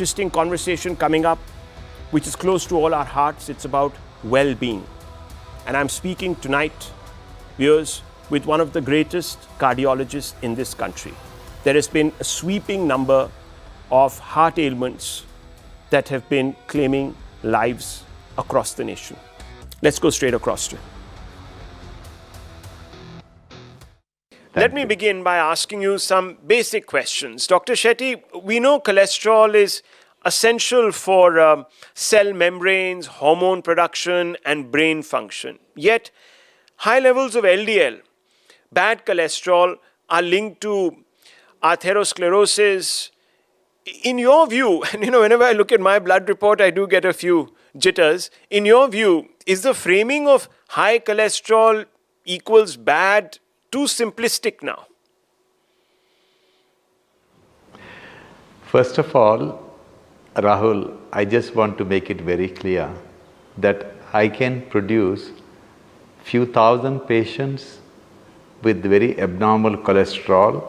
Interesting conversation coming up, which is close to all our hearts. It's about well-being. And I'm speaking tonight, viewers, with one of the greatest cardiologists in this country. There has been a sweeping number of heart ailments that have been claiming lives across the nation. Let's go straight across to it. Let me begin by asking you some basic questions. Dr. Shetty, we know cholesterol is essential for cell membranes, hormone production, and brain function. Yet, high levels of LDL, bad cholesterol, are linked to atherosclerosis. In your view, and whenever I look at my blood report, I do get a few jitters. In your view, is the framing of high cholesterol equals bad too simplistic now? First of all, Rahul, I just want to make it very clear that I can produce few thousand patients with very abnormal cholesterol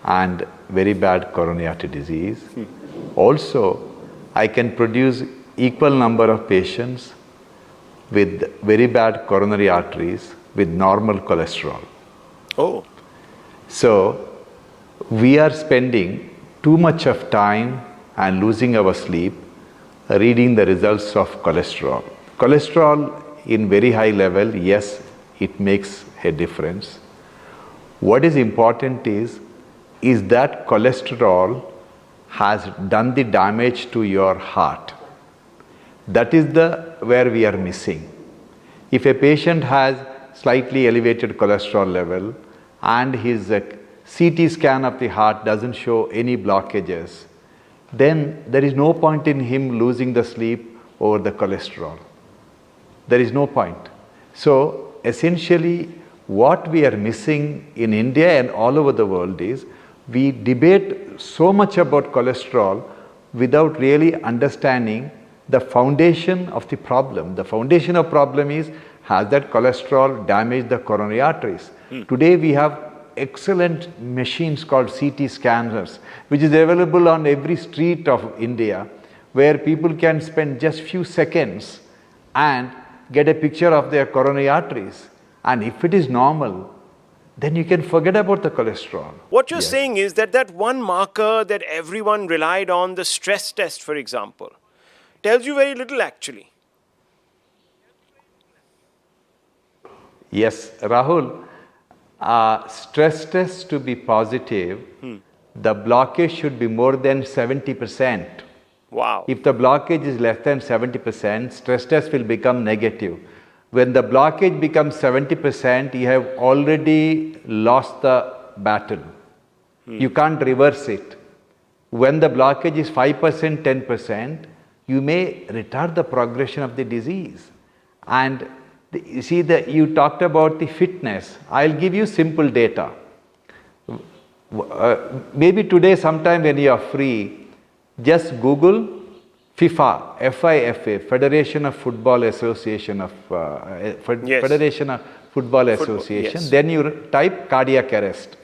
and very bad coronary artery disease. Also, I can produce equal number of patients with very bad coronary arteries with normal cholesterol. Oh. So, we are spending too much of time and losing our sleep reading the results of cholesterol. Cholesterol in very high level, yes, it makes a difference. What is important is that cholesterol has done the damage to your heart. That is where we are missing. If a patient has slightly elevated cholesterol level and his CT scan of the heart doesn't show any blockages, then there is no point in him losing the sleep over the cholesterol. There is no point. So essentially what we are missing in India and all over the world is we debate so much about cholesterol without really understanding the foundation of the problem. The foundation of problem is, has that cholesterol damaged the coronary arteries? Today we have excellent machines called CT scanners, which is available on every street of India, where people can spend just few seconds and get a picture of their coronary arteries. And if it is normal, then you can forget about the cholesterol. What you're saying is that one marker that everyone relied on, the stress test, for example, tells you very little actually. Yes, Rahul, stress test to be positive, the blockage should be more than 70%. Wow. If the blockage is less than 70%, stress test will become negative. When the blockage becomes 70%, you have already lost the battle. You can't reverse it. When the blockage is 5%, 10%, you may retard the progression of the disease. And you see, you talked about the fitness. I'll give you simple data. Maybe today, sometime when you are free, just Google FIFA, FIFA, Federation of Football Association of Federation of Football Association. Yes. Then you type cardiac arrest.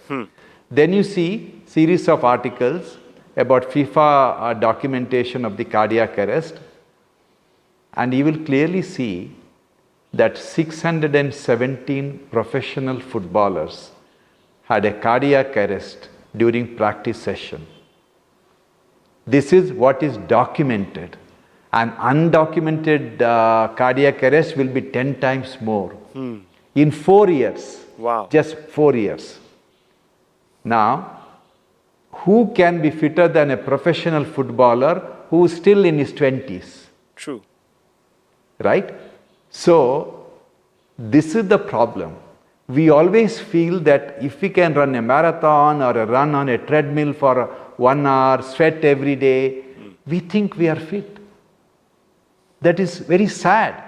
Then you see series of articles about FIFA documentation of the cardiac arrest, and you will clearly see that 617 professional footballers had a cardiac arrest during practice session. This is what is documented. An undocumented cardiac arrest will be 10 times more. In 4 years. Wow. Just 4 years. Now, who can be fitter than a professional footballer who is still in his 20s? True. Right? So, this is the problem. We always feel that if we can run a marathon or a run on a treadmill for 1 hour, sweat every day, we think we are fit. That is very sad,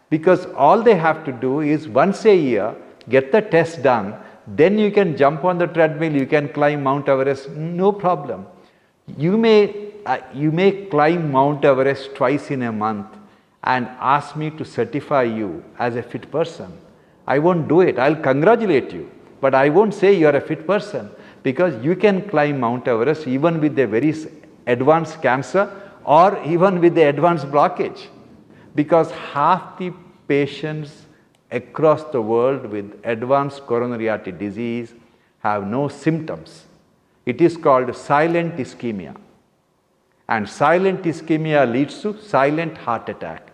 because all they have to do is once a year, get the test done, then you can jump on the treadmill, you can climb Mount Everest, no problem. You may climb Mount Everest twice in a month and ask me to certify you as a fit person. I won't do it. I'll congratulate you, but I won't say you are a fit person, because you can climb Mount Everest even with a very advanced cancer or even with the advanced blockage. Because half the patients across the world with advanced coronary artery disease have no symptoms. It is called silent ischemia. And silent ischemia leads to silent heart attack.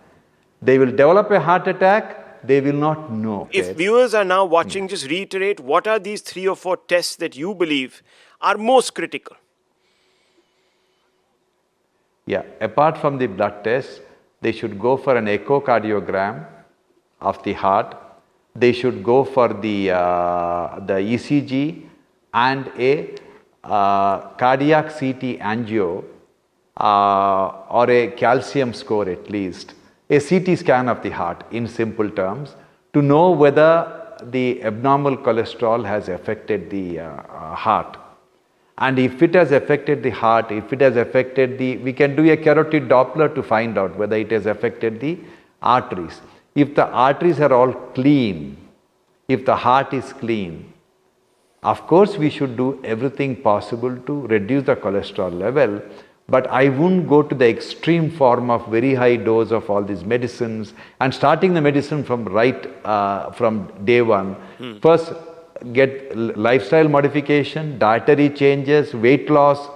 They will develop a heart attack, they will not know. If viewers are now watching, just reiterate, what are these 3 or 4 tests that you believe are most critical? Yeah, apart from the blood test, they should go for an echocardiogram of the heart. They should go for the ECG and a cardiac CT angio or a calcium score at least, a CT scan of the heart in simple terms, to know whether the abnormal cholesterol has affected the heart. And if it has affected the heart, if it has affected we can do a carotid Doppler to find out whether it has affected the arteries. If the arteries are all clean, if the heart is clean, of course we should do everything possible to reduce the cholesterol level, but I wouldn't go to the extreme form of very high dose of all these medicines and starting the medicine from from day one. First, get lifestyle modification, dietary changes, weight loss,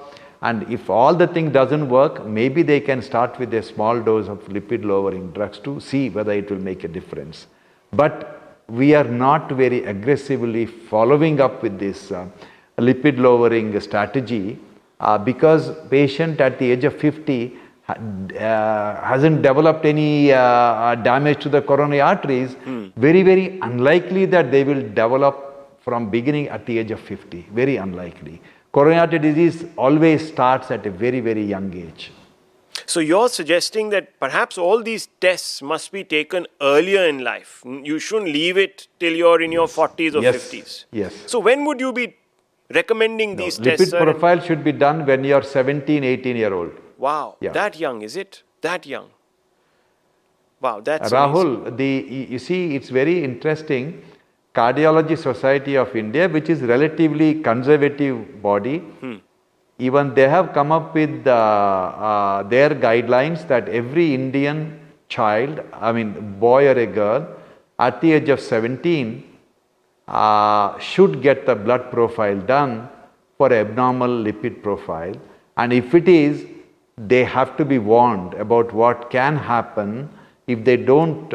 and if all the thing doesn't work, maybe they can start with a small dose of lipid lowering drugs to see whether it will make a difference. But we are not very aggressively following up with this lipid lowering strategy because patient at the age of 50 hasn't developed any damage to the coronary arteries. Very, very unlikely that they will develop from beginning at the age of 50, very unlikely. Coronary artery disease always starts at a very, very young age. So you're suggesting that perhaps all these tests must be taken earlier in life. You shouldn't leave it till you're in your 40s or 50s. Yes. So when would you be recommending these tests? Lipid profile should be done when you're 17, 18-year-old. Wow, that young, is it? That young? Wow, that's Rahul, amazing. you see, it's very interesting. Cardiology Society of India, which is relatively conservative body, even they have come up with their guidelines that every Indian child, boy or a girl, at the age of 17 should get the blood profile done for abnormal lipid profile. And if it is, they have to be warned about what can happen if they don't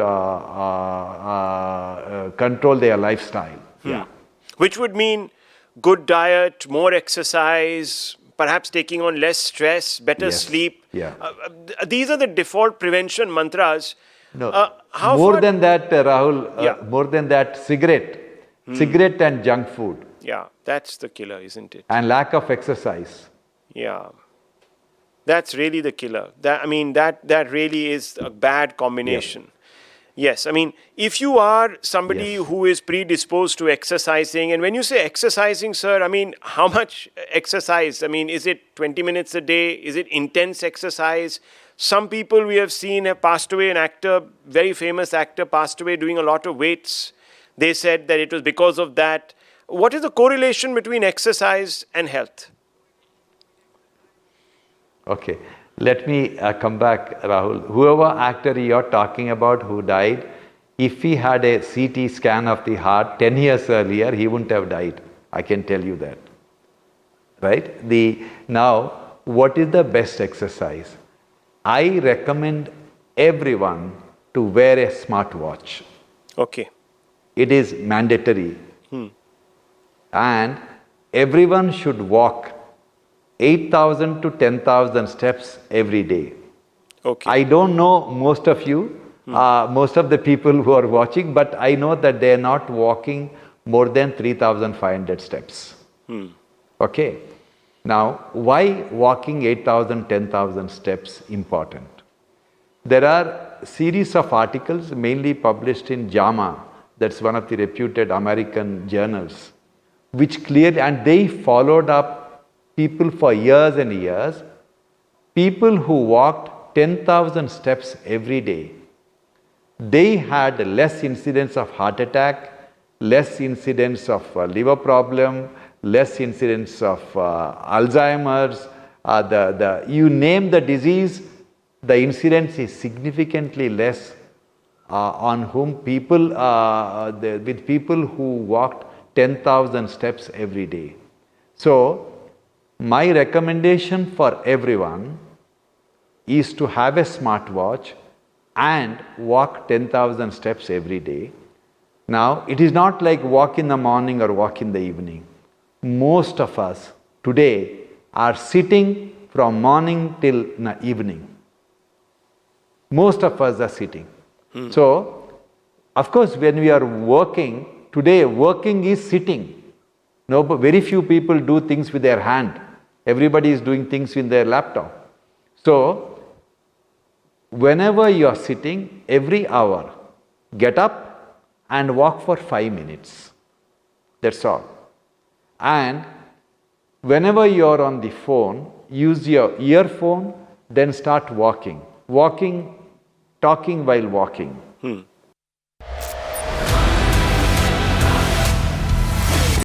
control their lifestyle. Yeah. Which would mean good diet, more exercise, perhaps taking on less stress, better sleep. Yeah. These are the default prevention mantras. No, more than that, Rahul, more than that, cigarette and junk food. Yeah, that's the killer, isn't it? And lack of exercise. Yeah. That's really the killer. That really is a bad combination. Yes, if you are somebody who is predisposed to exercising, and when you say exercising, sir, how much exercise? Is it 20 minutes a day? Is it intense exercise? Some people we have seen have passed away. An actor, very famous actor, passed away doing a lot of weights. They said that it was because of that. What is the correlation between exercise and health? Okay, let me come back, Rahul. Whoever actor you're talking about who died, if he had a CT scan of the heart 10 years earlier, he wouldn't have died. I can tell you that. Right? Now, what is the best exercise? I recommend everyone to wear a smartwatch. Okay. It is mandatory. And everyone should walk 8,000 to 10,000 steps every day. Okay. I don't know most of you, most of the people who are watching, but I know that they are not walking more than 3,500 steps. Okay. Now, why walking 8,000, 10,000 steps important? There are a series of articles mainly published in JAMA, that's one of the reputed American journals, which clearly, and they followed up people for years and years, people who walked 10,000 steps every day, they had less incidence of heart attack, less incidence of liver problem, less incidence of Alzheimer's, you name the disease, the incidence is significantly less on whom people, with people who walked 10,000 steps every day. So, my recommendation for everyone is to have a smartwatch and walk 10,000 steps every day. Now, it is not like walk in the morning or walk in the evening. Most of us today are sitting from morning till evening. Most of us are sitting. So, of course, when we are working, today working is sitting. No, but very few people do things with their hand. Everybody is doing things with their laptop. So, whenever you are sitting, every hour, get up and walk for 5 minutes. That's all. And whenever you are on the phone, use your earphone, then start walking. Talking while walking.